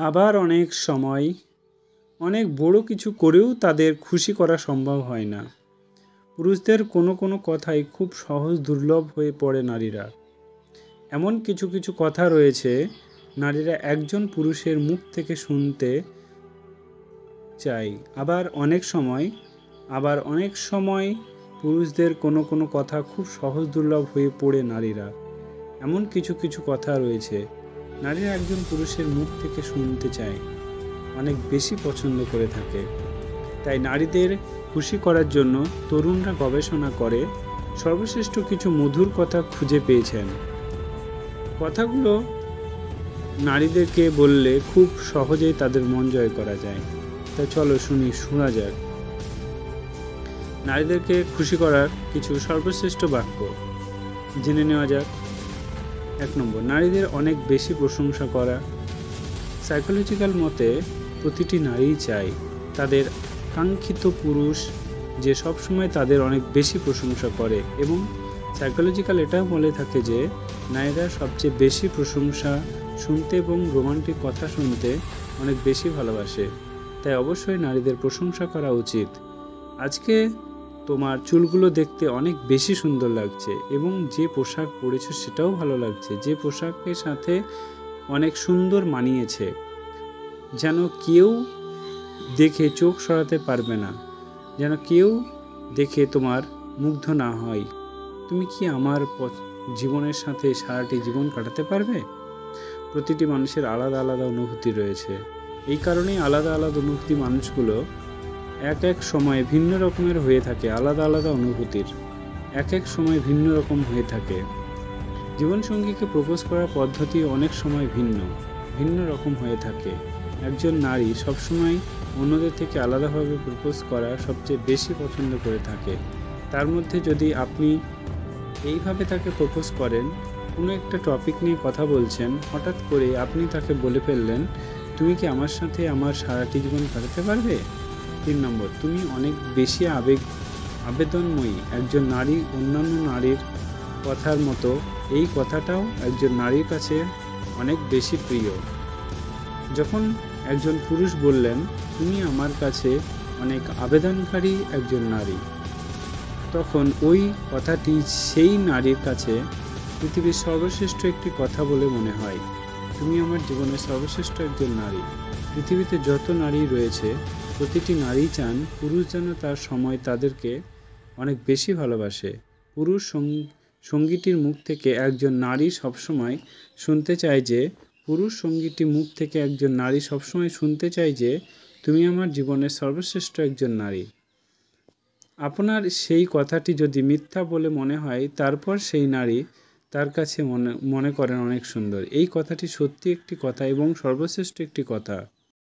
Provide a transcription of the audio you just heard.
আবার অনেক সময় অনেক বড় কিছু করেও তাদের খুশি করা সম্ভব হয় না। পুরুষদের কোনো কোনো কথাই খুব সহজ দুর্লভ হয়ে পড়ে নারীরা। এমন কিছু কিছু কথা রয়েছে নারীরা একজন পুরুষের মুখ থেকে শুনতে চাই। আবার অনেক সময় পুরুষদের কোনো কোনো কথা খুব সহজ দুর্লভ হয়ে পড়ে নারীরা। এমন কিছু কিছু কথা রয়েছে নারীরা একজন পুরুষের মুখ থেকে শুনতে চায়, অনেক বেশি পছন্দ করে থাকে। তাই নারীদের খুশি করার জন্য তরুণরা গবেষণা করে সর্বশ্রেষ্ঠ কিছু মধুর কথা খুঁজে পেয়েছেন। কথাগুলো নারীদেরকে বললে খুব সহজেই তাদের মন জয় করা যায়। তাই চলো শোনা যাক নারীদেরকে খুশি করার কিছু সর্বশ্রেষ্ঠ বাক্য। জেনে নেওয়া যাক। 1 নম্বর, নারীদের অনেক বেশি প্রশংসা করা। সাইকোলজিক্যাল মতে প্রতিটি নারীই চায় তাদের কাঙ্ক্ষিত পুরুষ যে সবসময় তাদের অনেক বেশি প্রশংসা করে, এবং সাইকোলজিক্যাল এটাও বলে থাকে যে নারীরা সবচেয়ে বেশি প্রশংসা শুনতে এবং রোমান্টিক কথা শুনতে অনেক বেশি ভালোবাসে। তাই অবশ্যই নারীদের প্রশংসা করা উচিত। আজকে তোমার চুলগুলো দেখতে অনেক বেশি সুন্দর লাগছে, এবং যে পোশাক পরেছো সেটাও ভালো লাগছে, যে পোশাকের সাথে অনেক সুন্দর মানিয়েছে, যেন কেউ দেখে চোখ সরাতে পারবে না, যেন কেউ দেখে তোমার মুগ্ধ না হয়। তুমি কি আমার জীবনের সাথে সারাটি জীবন কাটাতে পারবে? প্রতিটি মানুষের আলাদা আলাদা অনুভূতি রয়েছে। এই কারণেই আলাদা আলাদা অনুভূতি মানুষগুলো এক এক সময়ে ভিন্ন রকমের হয়ে থাকে। আলাদা আলাদা অনুভূতির এক এক সময় ভিন্ন রকম হয়ে থাকে। জীবনসঙ্গীকে প্রপোজ করার পদ্ধতি অনেক সময় ভিন্ন রকম হয়ে থাকে। একজন নারী সবসময় অন্যদের থেকে আলাদাভাবে প্রপোজ করা সবচেয়ে বেশি পছন্দ করে থাকে। তার মধ্যে যদি আপনি এইভাবে তাকে প্রপোজ করেন, কোনো একটা টপিক নিয়ে কথা বলছেন, হঠাৎ করে আপনি তাকে বলে ফেললেন, তুমি কি আমার সাথে আমার সারাটি জীবন কাটাতে পারবে? 3 নম্বর, তুমি অনেক বেশি আবেদনময়ী। একজন নারী অন্যান্য নারীর কথার মতো এই কথাটাও একজন নারীর কাছে অনেক বেশি প্রিয়। যখন একজন পুরুষ বললেন, তুমি আমার কাছে অনেক আবেদনকারী একজন নারী, তখন ওই কথাটি সেই নারীর কাছে পৃথিবীর সর্বশ্রেষ্ঠ একটি কথা বলে মনে হয়। তুমি আমার জীবনের সর্বশ্রেষ্ঠ একজন নারী। পৃথিবীতে যত নারী রয়েছে প্রতিটি নারী চান পুরুষ যেন তার সময় তাদেরকে অনেক বেশি ভালোবাসে। পুরুষ সঙ্গীটির মুখ থেকে একজন নারী সবসময় শুনতে চায় যে তুমি আমার জীবনের সর্বশ্রেষ্ঠ একজন নারী। আপনার সেই কথাটি যদি মিথ্যা বলে মনে হয়, তারপর সেই নারী তার কাছে মনে করেন অনেক সুন্দর। এই কথাটি সত্যি একটি কথা এবং সর্বশ্রেষ্ঠ একটি কথা।